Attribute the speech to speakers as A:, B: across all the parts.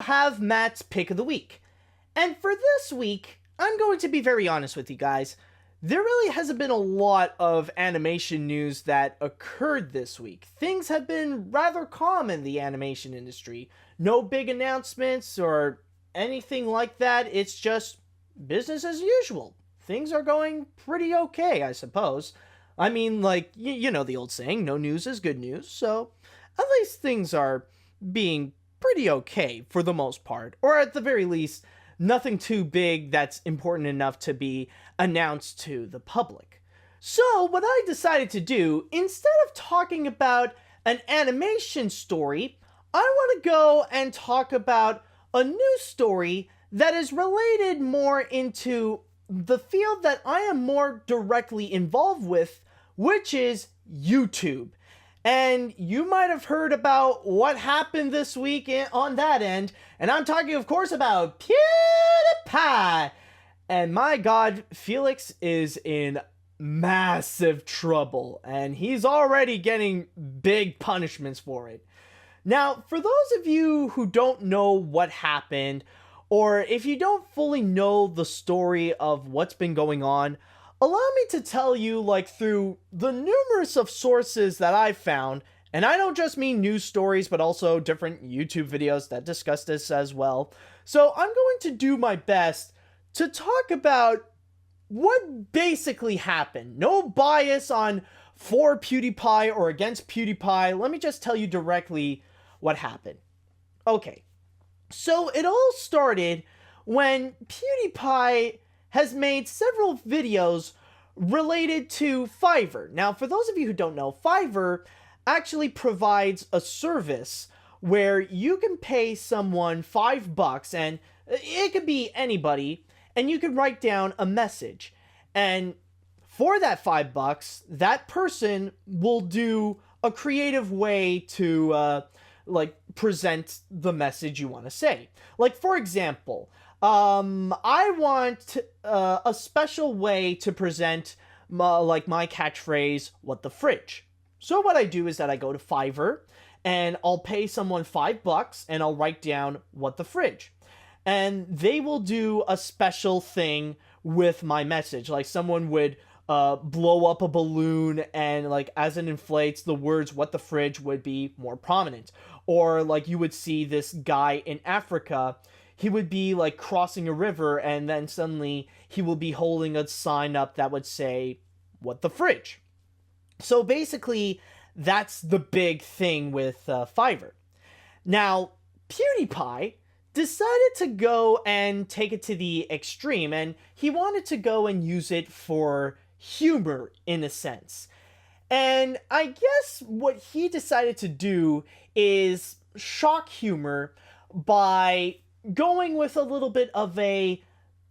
A: have Matt's pick of the week. And for this week, I'm going to be very honest with you guys. There really hasn't been a lot of animation news that occurred this week. Things have been rather calm in the animation industry. No big announcements or anything like that. It's just business as usual. Things are going pretty okay, I suppose. I mean, like, you know the old saying, no news is good news, so at least things are being pretty okay for the most part. Or at the very least, nothing too big that's important enough to be announced to the public. So, what I decided to do, instead of talking about an animation story, I want to go and talk about a news story that is related more into the field that I am more directly involved with, which is YouTube. And you might have heard about what happened this week on that end, and I'm talking, of course, about PewDiePie. And my god, Felix is in massive trouble, and he's already getting big punishments for it. Now, for those of you who don't know what happened, or if you don't fully know the story of what's been going on, allow me to tell you, like, through the numerous of sources that I've found, and I don't just mean news stories, but also different YouTube videos that discuss this as well. So I'm going to do my best to talk about what basically happened. No bias on for PewDiePie or against PewDiePie. Let me just tell you directly what happened. Okay, so it all started when PewDiePie has made several videos related to Fiverr. Now, for those of you who don't know, Fiverr actually provides a service where you can pay someone $5, and it could be anybody, and you can write down a message. And for that $5, that person will do a creative way to, present the message you want to say. Like, for example, I want a special way to present my catchphrase, what the fridge. So what I do is that I go to Fiverr and I'll pay someone $5 and I'll write down what the fridge. And they will do a special thing with my message. Like someone would blow up a balloon and like as it inflates, the words what the fridge would be more prominent. Or like you would see this guy in Africa, he would be like crossing a river and then suddenly he will be holding a sign up that would say, what the fridge. So basically, that's the big thing with Fiverr. Now, PewDiePie decided to go and take it to the extreme, and he wanted to go and use it for humor in a sense. And I guess what he decided to do is shock humor by going with a little bit of a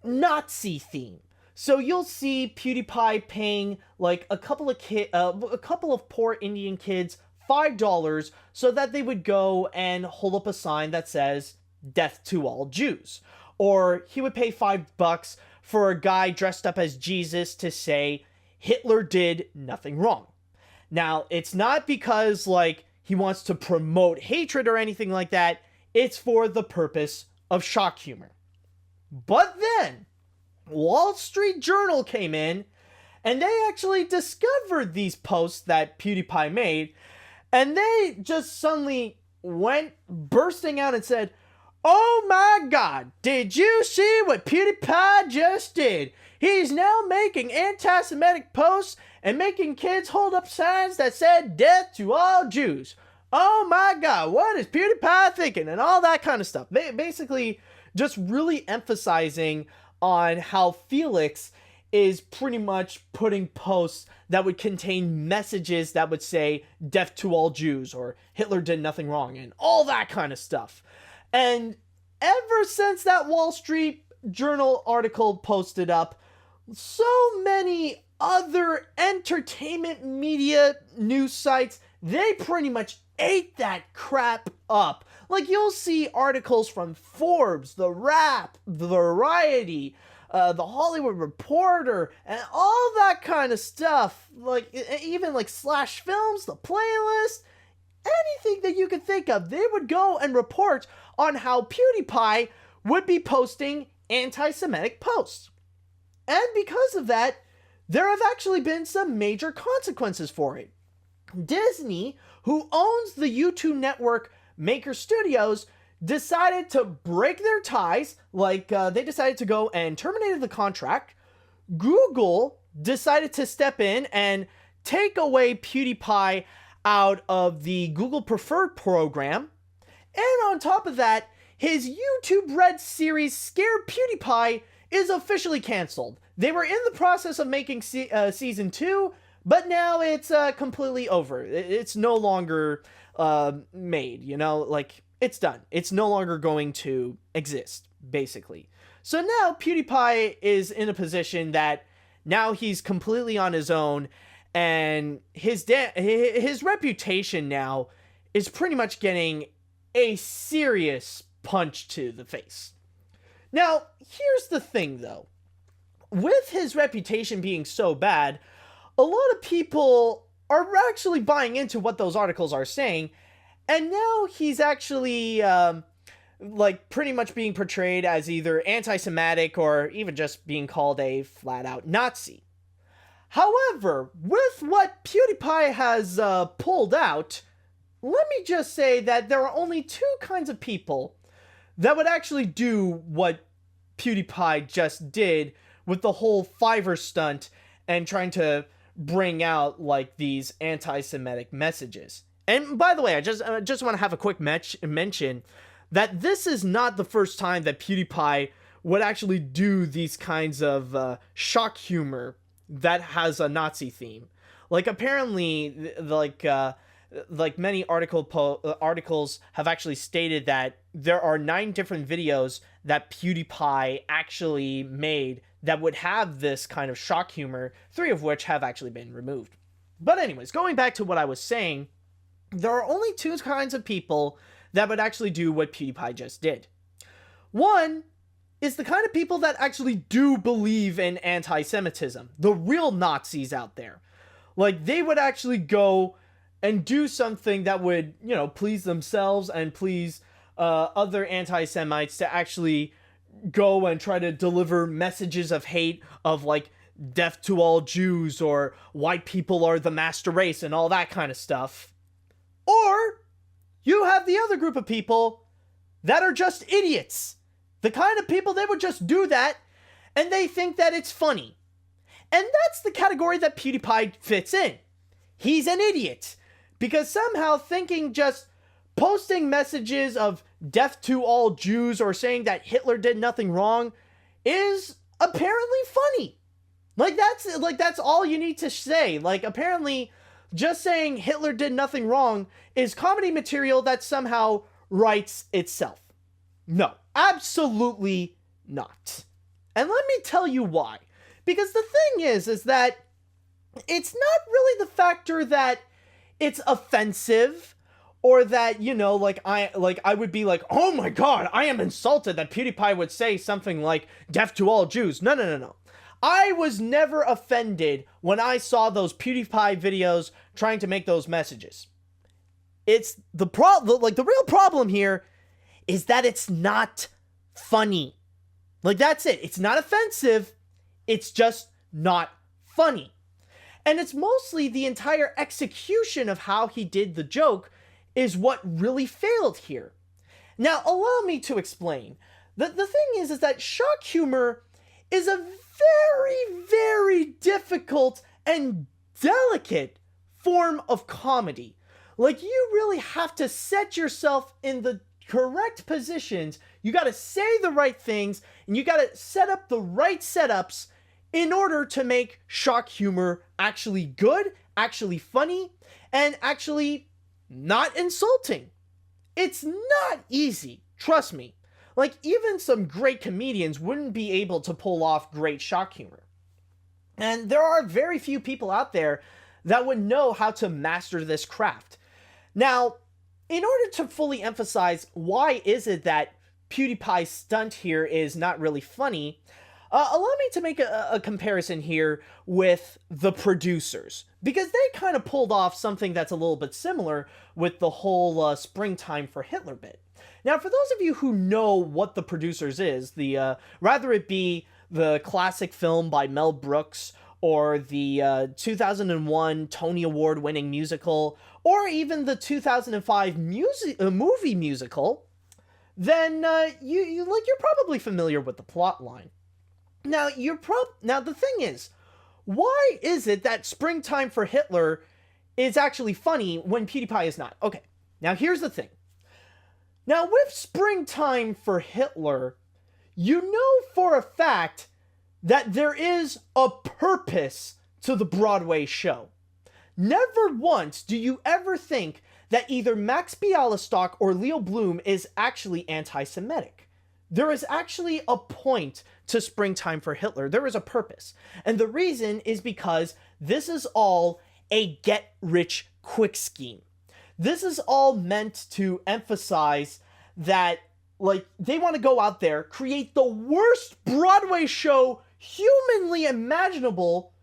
A: Nazi theme. So you'll see PewDiePie paying like a couple of poor Indian kids $5 so that they would go and hold up a sign that says "Death to all Jews." Or he would pay $5 for a guy dressed up as Jesus to say Hitler did nothing wrong. Now, it's not because like he wants to promote hatred or anything like that. It's for the purpose of shock humor. But then Wall Street Journal came in and they actually discovered these posts that PewDiePie made, and they just suddenly went bursting out and said, "Oh my god, did you see what PewDiePie just did? He's now making anti-Semitic posts and making kids hold up signs that said death to all Jews. Oh my god, what is PewDiePie thinking?" And all that kind of stuff. Basically, just really emphasizing on how Felix is pretty much putting posts that would contain messages that would say death to all Jews or Hitler did nothing wrong and all that kind of stuff. And ever since that Wall Street Journal article posted up, so many other entertainment media news sites, they pretty much ate that crap up. Like, you'll see articles from Forbes, The Wrap, The Variety, The Hollywood Reporter, and all that kind of stuff. Like, even like Slash Films, The Playlist. anything that you could think of. They would go and report on how PewDiePie would be posting anti-Semitic posts. And because of that, there have actually been some major consequences for it. Disney, who owns the YouTube network Maker Studios, decided to break their ties. They decided to go and terminated the contract. Google decided to step in and take away PewDiePie out of the Google Preferred program. And on top of that, his YouTube Red series Scare PewDiePie is officially canceled. They were in the process of making season 2, but now it's completely over. It's no longer made, it's done. It's no longer going to exist, basically. So now PewDiePie is in a position that now he's completely on his own, and his reputation now is pretty much getting a serious punch to the face. Now, here's the thing, though. With his reputation being so bad, a lot of people are actually buying into what those articles are saying, and now he's actually, pretty much being portrayed as either anti-Semitic or even just being called a flat-out Nazi. However, with what PewDiePie has pulled out, let me just say that there are only two kinds of people that would actually do what PewDiePie just did with the whole Fiverr stunt and trying to bring out, these anti-Semitic messages. And by the way, I just want to have a quick mention that this is not the first time that PewDiePie would actually do these kinds of shock humor that has a Nazi theme. Apparently, many articles have actually stated that there are 9 different videos that PewDiePie actually made that would have this kind of shock humor, 3 of which have actually been removed. But anyways, going back to what I was saying, there are only 2 kinds of people that would actually do what PewDiePie just did. One is the kind of people that actually do believe in anti-Semitism, the real Nazis out there. They would actually go and do something that would, please themselves and please other anti-Semites to actually go and try to deliver messages of hate of, death to all Jews or white people are the master race and all that kind of stuff. Or you have the other group of people that are just idiots. The kind of people, they would just do that and they think that it's funny. And that's the category that PewDiePie fits in. He's an idiot. Because somehow thinking just posting messages of death to all Jews or saying that Hitler did nothing wrong is apparently funny. That's all you need to say. Apparently just saying Hitler did nothing wrong is comedy material that somehow writes itself. No, absolutely not. And let me tell you why. Because the thing is that it's not really the factor that it's offensive or that, I would be like, oh my god, I am insulted that PewDiePie would say something like death to all Jews. No. I was never offended when I saw those PewDiePie videos trying to make those messages. It's the real problem here is that it's not funny. That's it. It's not offensive. It's just not funny. And it's mostly the entire execution of how he did the joke is what really failed here. Now, allow me to explain. The thing is that shock humor is a very, very difficult and delicate form of comedy. You really have to set yourself in the correct positions. You got to say the right things, and you got to set up the right setups in order to make shock humor actually good, actually funny, and actually not insulting. It's not easy, trust me. Even some great comedians wouldn't be able to pull off great shock humor. And there are very few people out there that would know how to master this craft. Now, in order to fully emphasize why is it that PewDiePie's stunt here is not really funny, Allow me to make a comparison here with the producers, because they kind of pulled off something that's a little bit similar with the whole springtime for Hitler bit. Now, for those of you who know what the producers is, the rather it be the classic film by Mel Brooks, or the 2001 Tony Award winning musical, or even the 2005 movie musical, then you're probably familiar with the plot line. Now the thing is, why is it that Springtime for Hitler is actually funny when PewDiePie is not? Okay, now here's the thing. Now with Springtime for Hitler, you know for a fact that there is a purpose to the Broadway show. Never once do you ever think that either Max Bialystock or Leo Bloom is actually anti-Semitic. There is actually a point to Springtime for Hitler. There is a purpose. And the reason is because this is all a get-rich-quick scheme. This is all meant to emphasize that, like, they want to go out there, create the worst Broadway show humanly imaginable,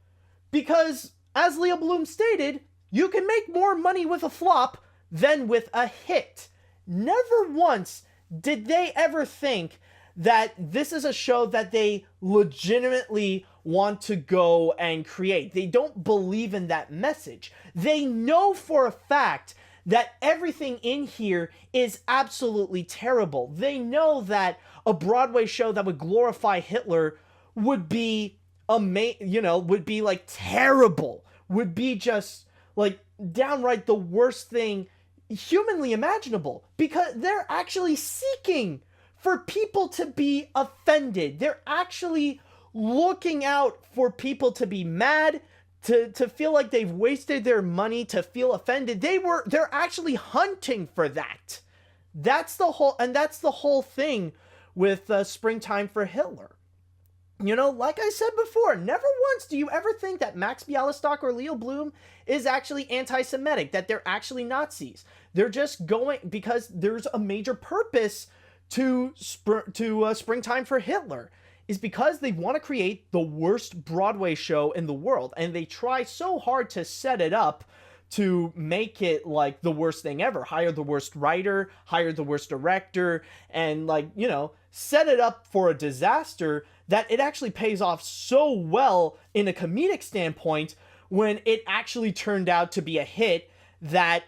A: because, as Leo Bloom stated, you can make more money with a flop than with a hit. Never once did they ever think that this is a show that they legitimately want to go and create. They don't believe in that message. They know for a fact that everything in here is absolutely terrible. They know that a Broadway show that would glorify Hitler would be would be like terrible, would be just like downright the worst thing humanly imaginable, because they're actually seeking for people to be offended. They're actually looking out for people to be mad, to feel like they've wasted their money, to feel offended. They're actually hunting for that. That's the whole thing with Springtime for Hitler. You know, like I said before, never once do you ever think that Max Bialystock or Leo Bloom is actually anti-Semitic, that they're actually Nazis. They're just going because there's a major purpose to Springtime for Hitler, is because they want to create the worst Broadway show in the world, and they try so hard to set it up to make it like the worst thing ever. Hire the worst writer, hire the worst director, and set it up for a disaster that it actually pays off so well in a comedic standpoint when it actually turned out to be a hit that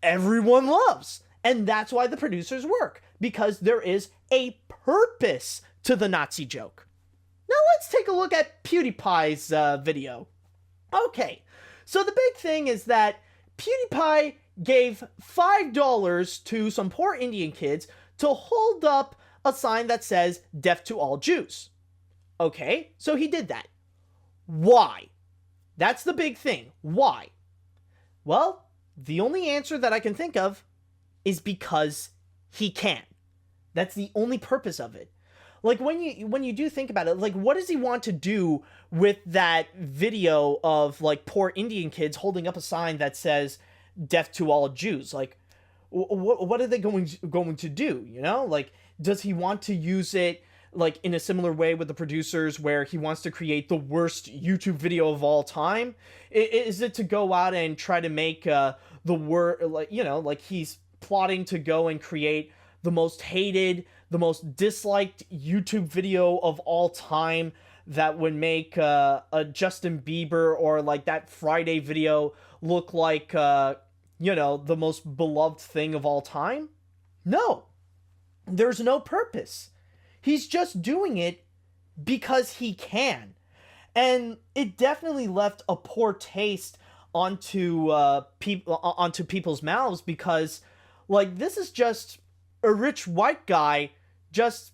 A: everyone loves. And that's why the producers work, because there is a purpose to the Nazi joke. Now let's take a look at PewDiePie's video. Okay, so the big thing is that PewDiePie gave $5 to some poor Indian kids to hold up a sign that says "Death to all Jews." Okay, so he did that. Why? That's the big thing. Why? Well, the only answer that I can think of is because he can. That's the only purpose of it. Like, when you do think about it, like, what does he want to do with that video of, like, poor Indian kids holding up a sign that says "Death to all Jews"? Like, what are they going to do, you know? Like, does he want to use it, like, in a similar way with the producers, where he wants to create the worst YouTube video of all time? Is it to go out and try to make the word, like he's plotting to go and create the most hated, the most disliked YouTube video of all time that would make a Justin Bieber or like that Friday video look like the most beloved thing of all time? No, there's no purpose. He's just doing it because he can. And it definitely left a poor taste onto people's mouths, because, like, this is just a rich white guy just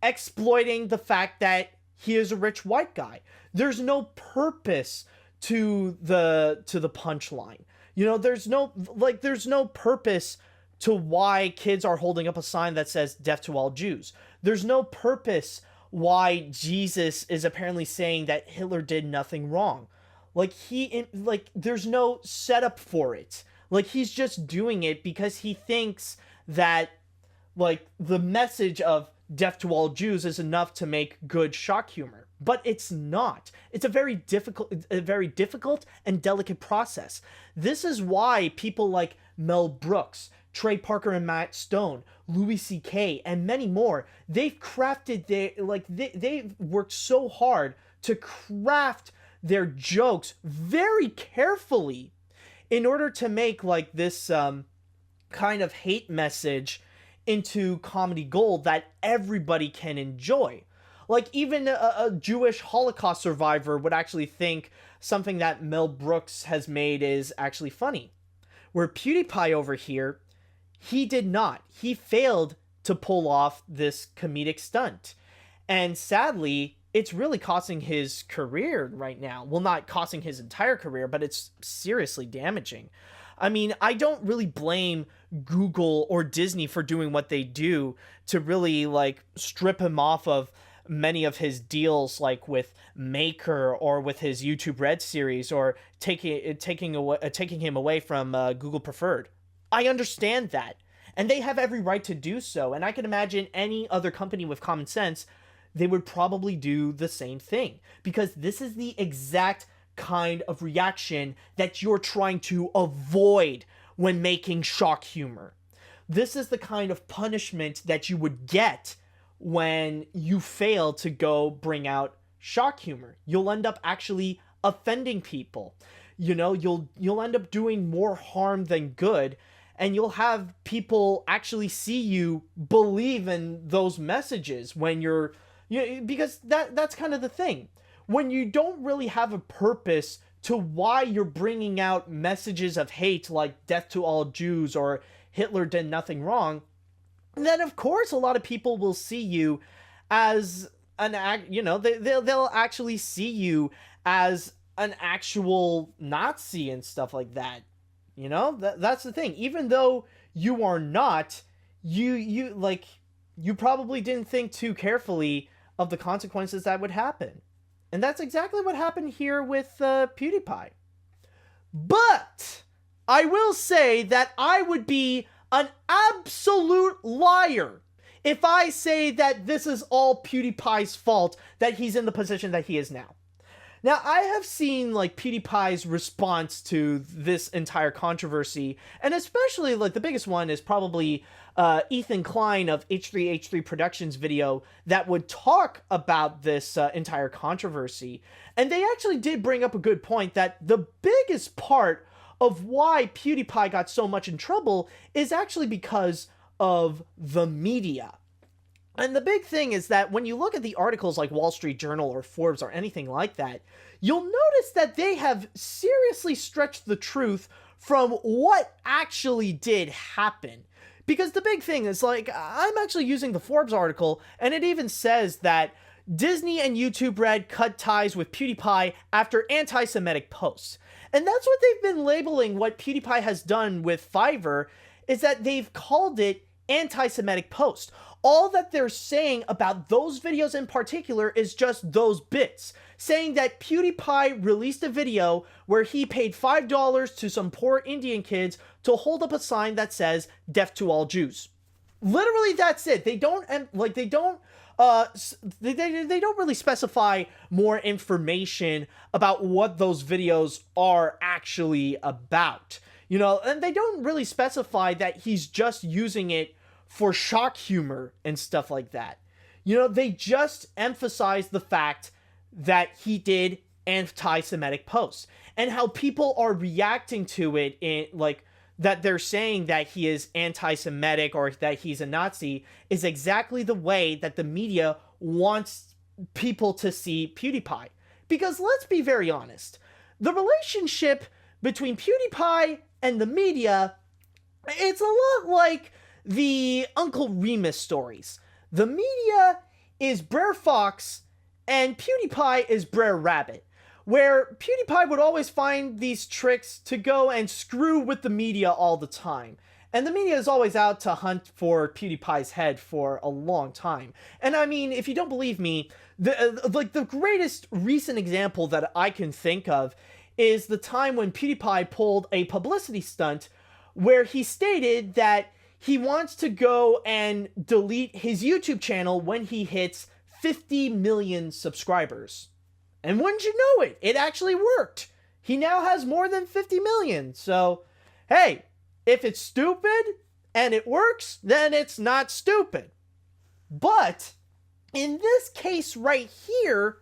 A: exploiting the fact that he is a rich white guy. There's no purpose to the punchline. You know, there's no purpose to why kids are holding up a sign that says "Death to all Jews." There's no purpose why Jesus is apparently saying that Hitler did nothing wrong. There's no setup for it. Like, he's just doing it because he thinks that, like, the message of "Death to all Jews" is enough to make good shock humor. but it's not. It's a very difficult and delicate process. This is why people like Mel Brooks, Trey Parker and Matt Stone, Louis C.K., and many more, they've crafted they've worked so hard to craft their jokes very carefully in order to make like this kind of hate message into comedy gold that everybody can enjoy. Like, even a Jewish Holocaust survivor would actually think something that Mel Brooks has made is actually funny. Where PewDiePie over here, he did not. He failed to pull off this comedic stunt. And sadly, it's really costing his career right now. Well, not costing his entire career, but it's seriously damaging. I mean, I don't really blame Google or Disney for doing what they do to really, like, strip him off of many of his deals, like with Maker or with his YouTube Red series, or taking him away from Google Preferred. I understand that, and they have every right to do so, and I can imagine any other company with common sense, they would probably do the same thing, because this is the exact kind of reaction that you're trying to avoid when making shock humor. This is the kind of punishment that you would get when you fail to go bring out shock humor. You'll end up actually offending people. You know, you'll end up doing more harm than good, and you'll have people actually see you believe in those messages when because that's kind of the thing. When you don't really have a purpose to why you're bringing out messages of hate like death to all Jews or Hitler did nothing wrong, then of course a lot of people will see you as they'll actually see you as an actual Nazi and stuff like that. You know, that's the thing. Even though you are not, you probably didn't think too carefully of the consequences that would happen. And that's exactly what happened here with PewDiePie. But I will say that I would be an absolute liar if I say that this is all PewDiePie's fault that he's in the position that he is now. Now, I have seen, like, PewDiePie's response to this entire controversy, and especially, like, the biggest one is probably Ethan Klein of H3H3 Productions video that would talk about this entire controversy. And they actually did bring up a good point that the biggest part of why PewDiePie got so much in trouble is actually because of the media. And the big thing is that when you look at the articles like Wall Street Journal or Forbes or anything like that, you'll notice that they have seriously stretched the truth from what actually did happen. Because the big thing is, like, I'm actually using the Forbes article, and it even says that Disney and YouTube Red cut ties with PewDiePie after anti-Semitic posts. And that's what they've been labeling what PewDiePie has done with Fiverr, is that they've called it anti-Semitic post. All that they're saying about those videos in particular is just those bits, saying that PewDiePie released a video where he paid $5 to some poor Indian kids to hold up a sign that says "Death to all Jews." Literally, that's it. They don't really specify more information about what those videos are actually about. You know, and they don't really specify that he's just using it for shock humor and stuff like that. You know, they just emphasize the fact that he did anti-Semitic posts and how people are reacting to it in, like, that they're saying that he is anti-Semitic or that he's a Nazi is exactly the way that the media wants people to see PewDiePie. Because let's be very honest, the relationship between PewDiePie and the media, it's a lot like the Uncle Remus stories. The media is Brer Fox and PewDiePie is Brer Rabbit, where PewDiePie would always find these tricks to go and screw with the media all the time. And the media is always out to hunt for PewDiePie's head for a long time. And I mean, if you don't believe me, the greatest recent example that I can think of is the time when PewDiePie pulled a publicity stunt where he stated that he wants to go and delete his YouTube channel when he hits 50 million subscribers. And wouldn't you know it, it actually worked. He now has more than 50 million. So, hey, if it's stupid and it works, then it's not stupid. But in this case right here,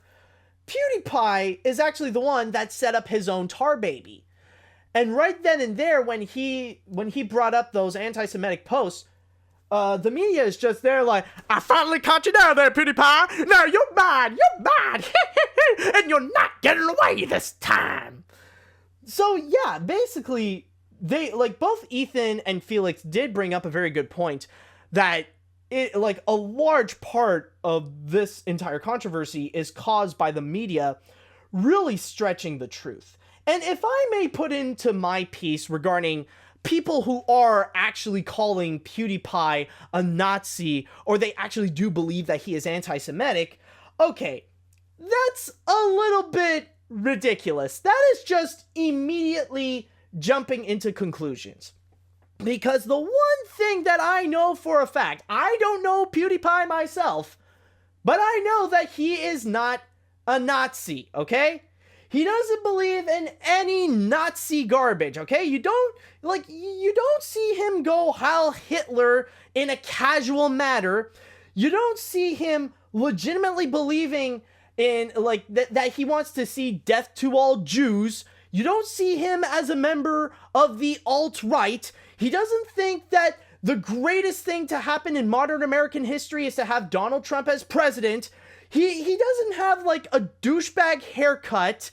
A: PewDiePie is actually the one that set up his own tar baby. And right then and there, when he brought up those anti-Semitic posts, the media is just there like, I finally caught you down there, PewDiePie. Now you're mine, and you're not getting away this time. So yeah, basically, they, like, both Ethan and Felix did bring up a very good point that it, like, a large part of this entire controversy is caused by the media really stretching the truth. And if I may put into my piece regarding people who are actually calling PewDiePie a Nazi, or they actually do believe that he is anti-Semitic, okay, that's a little bit ridiculous. That is just immediately jumping into conclusions. Because the one thing that I know for a fact, I don't know PewDiePie myself, but I know that he is not a Nazi, okay? He doesn't believe in any Nazi garbage, okay? You don't see him go Heil Hitler in a casual manner. You don't see him legitimately believing in, like, that he wants to see death to all Jews. You don't see him as a member of the alt-right. He doesn't think that the greatest thing to happen in modern American history is to have Donald Trump as president. He doesn't have, like, a douchebag haircut.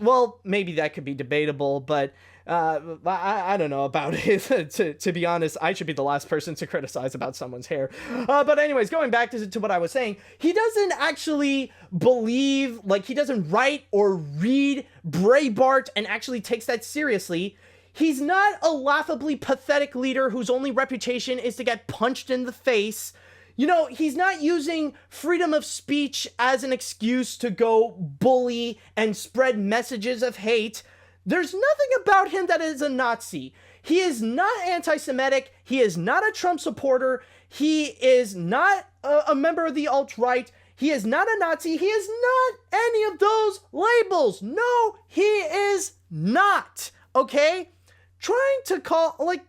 A: Well, maybe that could be debatable, but I don't know about it. to be honest, I should be the last person to criticize about someone's hair. But anyways, going back to what I was saying, he doesn't actually believe, like, he doesn't write or read Breitbart and actually takes that seriously. He's not a laughably pathetic leader whose only reputation is to get punched in the face. You know, he's not using freedom of speech as an excuse to go bully and spread messages of hate. There's nothing about him that is a Nazi. He is not anti-Semitic. He is not a Trump supporter. He is not a member of the alt-right. He is not a Nazi. He is not any of those labels. No, he is not. Okay? Trying to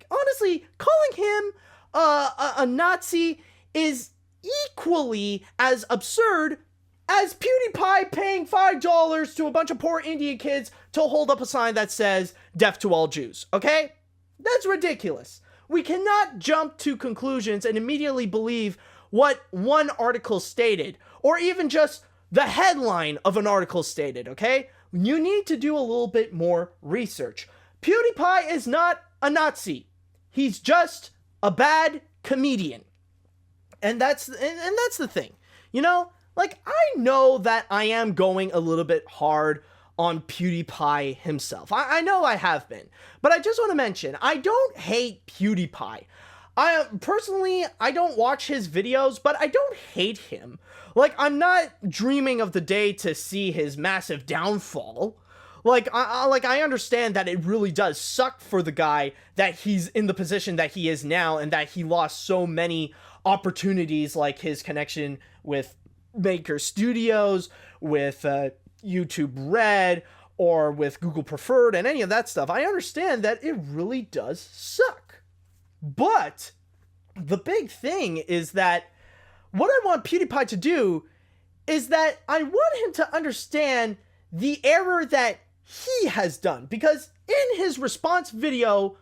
A: honestly, calling him a Nazi is equally as absurd as PewDiePie paying $5 to a bunch of poor Indian kids to hold up a sign that says, "Death to all Jews," okay? That's ridiculous. We cannot jump to conclusions and immediately believe what one article stated, or even just the headline of an article stated, okay? You need to do a little bit more research. PewDiePie is not a Nazi. He's just a bad comedian. And that's the thing. You know, like, I know that I am going a little bit hard on PewDiePie himself. I know I have been. But I just want to mention, I don't hate PewDiePie. Personally, I don't watch his videos, but I don't hate him. Like, I'm not dreaming of the day to see his massive downfall. Like, I understand that it really does suck for the guy that he's in the position that he is now, and that he lost so many opportunities, like his connection with Maker Studios, with YouTube Red, or with Google Preferred, and any of that stuff. I understand that it really does suck. But the big thing is that what I want PewDiePie to do is that I want him to understand the error that he has done. Because in his response video,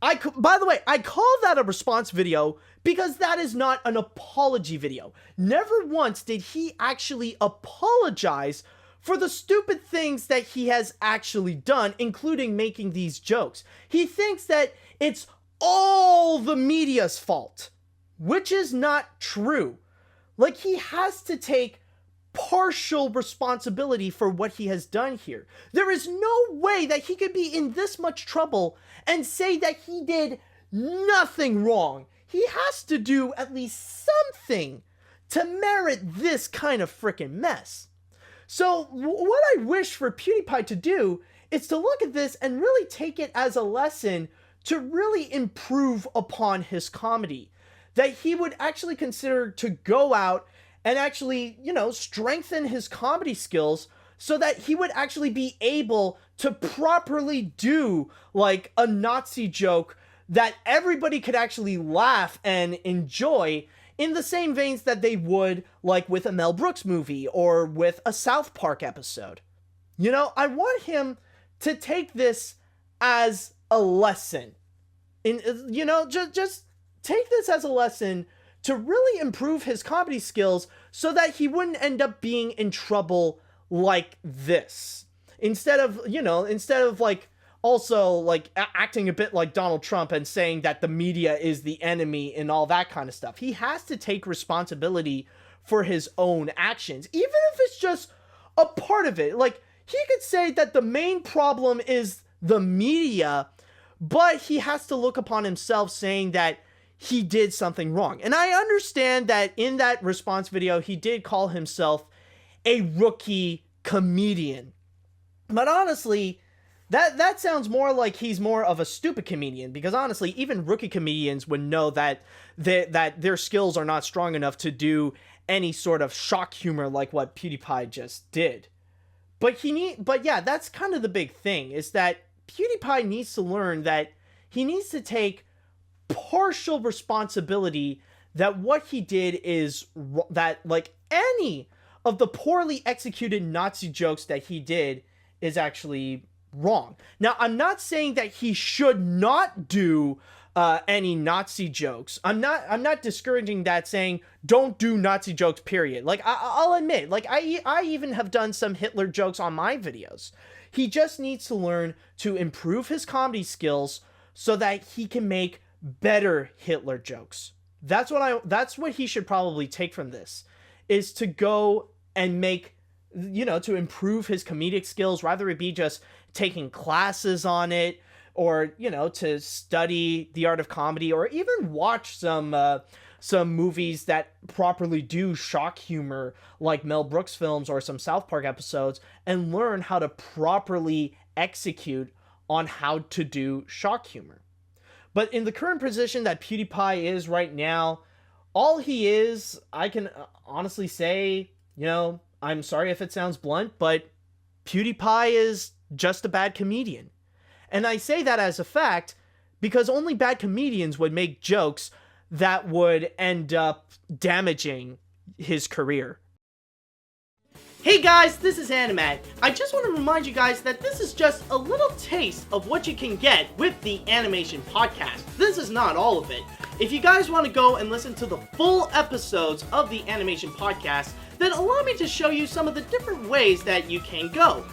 A: by the way, I call that a response video because that is not an apology video. Never once did he actually apologize for the stupid things that he has actually done, including making these jokes. He thinks that it's all the media's fault, which is not true. Like, he has to take partial responsibility for what he has done here. There is no way that he could be in this much trouble and say that he did nothing wrong. He has to do at least something to merit this kind of freaking mess. So what I wish for PewDiePie to do is to look at this and really take it as a lesson to really improve upon his comedy. That he would actually consider to go out and actually, strengthen his comedy skills so that he would actually be able to properly do like a Nazi joke that everybody could actually laugh and enjoy in the same veins that they would like with a Mel Brooks movie or with a South Park episode. I want him to take this as a lesson. Just take this as a lesson to really improve his comedy skills so that he wouldn't end up being in trouble like this. Instead of like also like acting a bit like Donald Trump and saying that the media is the enemy and all that kind of stuff. He has to take responsibility for his own actions, even if it's just a part of it. Like, he could say that the main problem is the media, but he has to look upon himself saying that he did something wrong. And I understand that in that response video, he did call himself a rookie comedian. But honestly, that sounds more like he's more of a stupid comedian, because honestly, even rookie comedians would know that their skills are not strong enough to do any sort of shock humor like what PewDiePie just did. But yeah, that's kind of the big thing, is that PewDiePie needs to learn that he needs to take partial responsibility that what he did is that, like, any of the poorly executed Nazi jokes that he did is actually wrong. Now, I'm not saying that he should not do any Nazi jokes. I'm not discouraging that, saying don't do Nazi jokes, period. Like, I'll admit, like, I even have done some Hitler jokes on my videos. He just needs to learn to improve his comedy skills so that he can make better Hitler jokes. That's what he should probably take from this, is to go and make, to improve his comedic skills, rather it be just taking classes on it, or, to study the art of comedy, or even watch some movies that properly do shock humor, like Mel Brooks films or some South Park episodes, and learn how to properly execute on how to do shock humor. But in the current position that PewDiePie is right now, all he is, I can honestly say, I'm sorry if it sounds blunt, but PewDiePie is just a bad comedian. And I say that as a fact because only bad comedians would make jokes that would end up damaging his career. Hey guys, this is Animat. I just want to remind you guys that this is just a little taste of what you can get with the Animation Podcast. This is not all of it. If you guys want to go and listen to the full episodes of the Animation Podcast, then allow me to show you some of the different ways that you can go.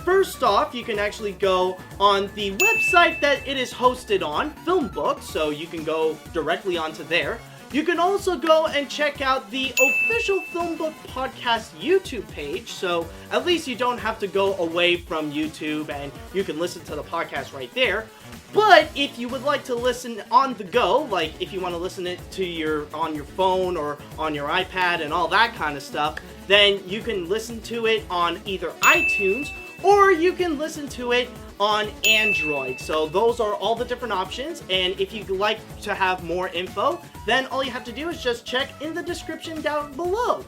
A: First off, you can actually go on the website that it is hosted on, Filmbook, so you can go directly onto there. You can also go and check out the official Filmbook Podcast YouTube page, so at least you don't have to go away from YouTube and you can listen to the podcast right there. But if you would like to listen on the go, like if you want to listen it to on your phone or on your iPad and all that kind of stuff, then you can listen to it on either iTunes or you can listen to it on Android. So those are all the different options, and if you'd like to have more info, then all you have to do is just check in the description down below.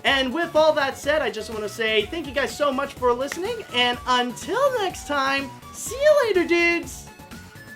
A: And with all that said, I just want to say thank you guys so much for listening, and until next time, see you later, dudes!